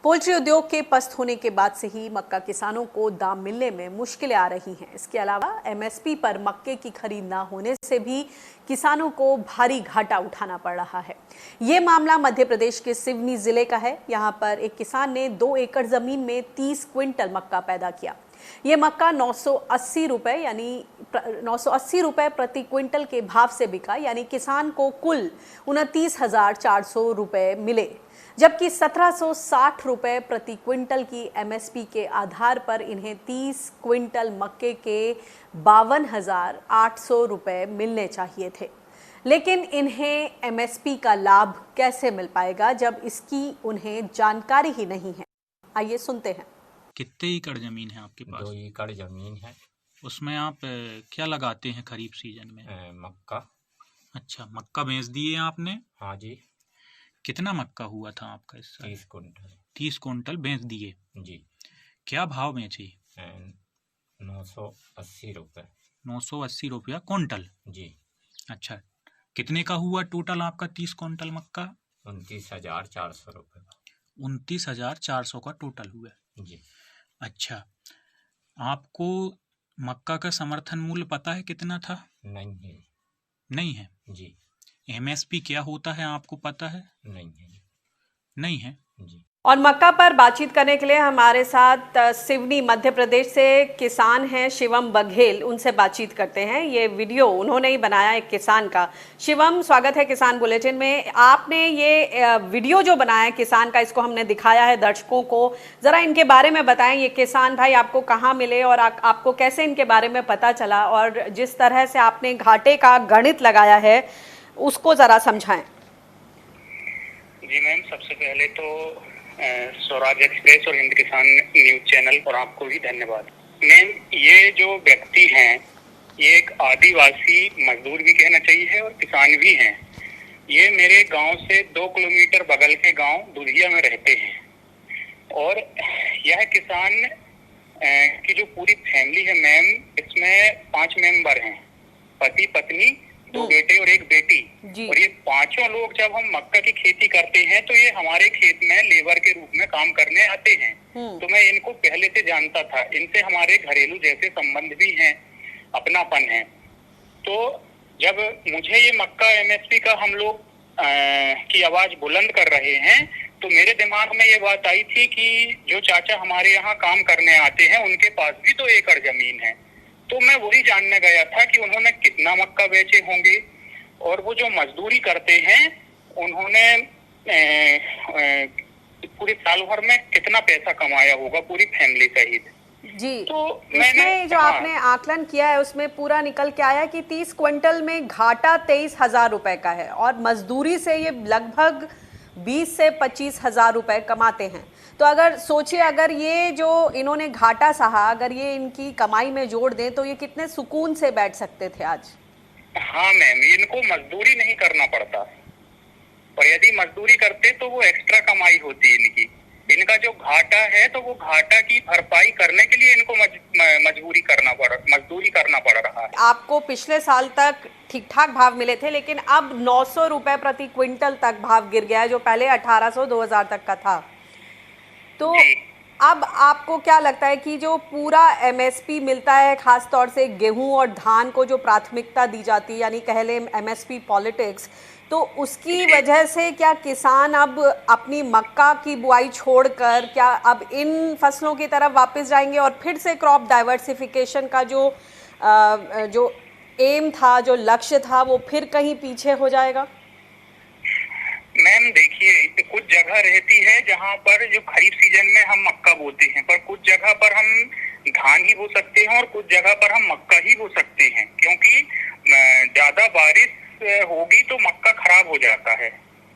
Poultry उद्योग के पस्त होने के बाद से ही मक्का किसानों को दाम मिलने में मुश्किलें आ रही हैं। इसके अलावा एमएसपी पर मक्के की खरीद ना होने से भी किसानों को भारी घाटा उठाना पड़ रहा है। ये मामला मध्य प्रदेश के सिवनी जिले का है। यहाँ पर एक किसान ने 2 एकड़ जमीन में 30 क्विंटल मक्का पैदा किया। ये मक्का 980 रुपए प्रति क्विंटल के भाव से बिका, यानी किसान को कुल 29,400 रुपए मिले, जबकि 1760 रुपए प्रति क्विंटल की एमएसपी के आधार पर इन्हें 30 क्विंटल मक्के के 52,800 रुपए मिलने चाहिए थे। लेकिन इन्हें एमएसपी का लाभ कैसे मिल पाएगा जब इसकी उन्हें जानकारी ही नहीं है। आइए सुनते हैं। कितने एकड़ जमीन है आपके पास? 2 एकड़ जमीन है। उसमें आप क्या लगाते हैं खरीफ सीजन में? मक्का। अच्छा, मक्का बेच दिए आपने? हाँ जी। कितना मक्का हुआ था आपका इस साल? 30 कुंटल। 30 कुंटल बेच दिए जी। क्या भाव बेची? 980 रुपये। 980 रुपया कुंटल? जी। अच्छा, कितने का हुआ टोटल आपका 30 कुंटल मक्का? 29,400 रुपये। 29,400 का टोटल हुआ जी। अच्छा, आपको मक्का का समर्थन मूल्य पता है कितना था? नहीं है जी। एमएसपी क्या होता है आपको पता है? नहीं है जी। और मक्का पर बातचीत करने के लिए हमारे साथ सिवनी मध्य प्रदेश से किसान हैं शिवम बघेल। उनसे बातचीत करते हैं। ये वीडियो उन्होंने ही बनाया एक किसान का। शिवम, स्वागत है किसान बुलेटिन में। आपने ये वीडियो जो बनाया किसान का, इसको हमने दिखाया है दर्शकों को। जरा इनके बारे में बताएं, ये किसान भाई आपको कहाँ मिले और आपको कैसे इनके बारे में पता चला, और जिस तरह से आपने घाटे का गणित लगाया है उसको जरा समझाएं। जी मैम, सबसे पहले तो स्वराज एक्सप्रेस और हिंद किसान न्यूज चैनल और आपको भी धन्यवाद। मैम, ये जो व्यक्ति हैं ये एक आदिवासी मजदूर भी कहना चाहिए और किसान भी हैं। ये मेरे गांव से 2 किलोमीटर बगल के गांव दुधिया में रहते हैं। और यह किसान की जो पूरी फैमिली है मैम, इसमें 5 मेंबर हैं, पति पत्नी, 2 बेटे और 1 बेटी। और ये 5 लोग जब हम मक्का की खेती करते हैं तो ये हमारे खेत में लेबर के रूप में काम करने आते हैं। तो मैं इनको पहले से जानता था, इनसे हमारे घरेलू जैसे संबंध भी हैं, अपनापन है। तो जब मुझे ये मक्का एमएसपी का हम लोग की आवाज बुलंद कर रहे हैं तो मेरे दिमाग में ये बात आई थी कि जो चाचा हमारे यहाँ काम करने आते हैं उनके पास भी 2 एकड़ जमीन है। तो मैं वही जानने गया था कि उन्होंने कितना मक्का बेचे होंगे और वो जो मजदूरी करते हैं उन्होंने पूरे साल भर में कितना पैसा कमाया होगा पूरी फैमिली सहित। जी। तो इसमें जो आपने आकलन किया है उसमें पूरा निकल के आया कि 30 क्विंटल में घाटा 23,000 रुपए का है और मजदूरी से ये लगभग 20 से 25,000 रुपए कमाते हैं। तो अगर सोचिए, अगर ये जो इन्होंने घाटा सहा, अगर ये इनकी कमाई में जोड़ दें तो ये कितने सुकून से बैठ सकते थे आज। हाँ मैम, इनको मजदूरी नहीं करना पड़ता, और यदि मजदूरी करते तो वो एक्स्ट्रा कमाई होती इनकी। इनका जो घाटा है तो वो घाटा की भरपाई करने के लिए इनको मजदूरी करना पड़ रहा है। आपको पिछले साल तक ठीक ठाक भाव मिले थे, लेकिन अब 900 रुपए प्रति क्विंटल तक भाव गिर गया है, जो पहले 1800 2000 तक का था। तो अब आपको क्या लगता है कि जो पूरा एमएसपी मिलता है, खास तौर से गेहूं और धान को जो प्राथमिकता दी जाती है, यानी कह लें एमएसपी पॉलिटिक्स, तो उसकी वजह से क्या किसान अब अपनी मक्का की बुआई छोड़कर क्या अब इन फसलों की तरफ वापस जाएंगे और फिर से क्रॉप डाइवर्सिफिकेशन का जो एम था, जो लक्ष्य था, वो फिर कहीं पीछे हो जाएगा? मैम देखिए, कुछ जगह रहती है जहाँ पर जो खरीफ सीजन में हम मक्का बोते हैं, पर कुछ जगह पर हम धान ही बो सकते हैं और कुछ जगह पर हम मक्का ही बो सकते हैं, क्योंकि ज्यादा बारिश होगी तो मक्का खराब हो जाता है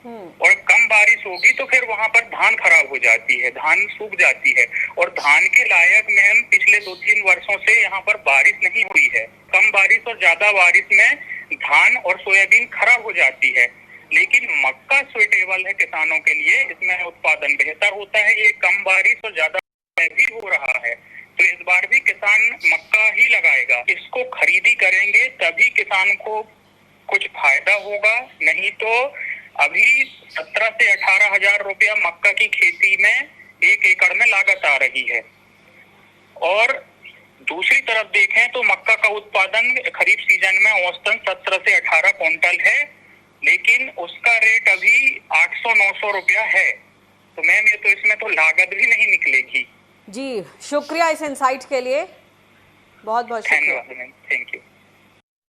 और कम बारिश होगी तो फिर वहाँ पर धान खराब हो जाती है, धान सूख जाती है। और धान के लायक मैम पिछले 2-3 वर्षों से यहाँ पर बारिश नहीं हुई है। कम बारिश और ज्यादा बारिश में धान और सोयाबीन खराब हो जाती है, लेकिन मक्का सुइटेबल है किसानों के लिए, इसमें उत्पादन बेहतर होता है। ये कम बारिश और ज्यादा भी हो रहा है, तो इस बार भी किसान मक्का ही लगाएगा। इसको खरीदी करेंगे तभी किसान को कुछ फायदा होगा, नहीं तो अभी 17 से 18 हजार रुपया मक्का की खेती में लागत आ रही है। और दूसरी तरफ देखें तो मक्का का उत्पादन खरीफ सीजन में औसतन 17 से 18 क्विंटल है, लेकिन उसका रेट अभी 800-900 रुपया है। तो मैम ये तो इसमें तो लागत भी नहीं निकलेगी। जी शुक्रिया इस इंसाइट के लिए, बहुत बहुत शुक्रिया। धन्यवाद मैम, थैंक यू।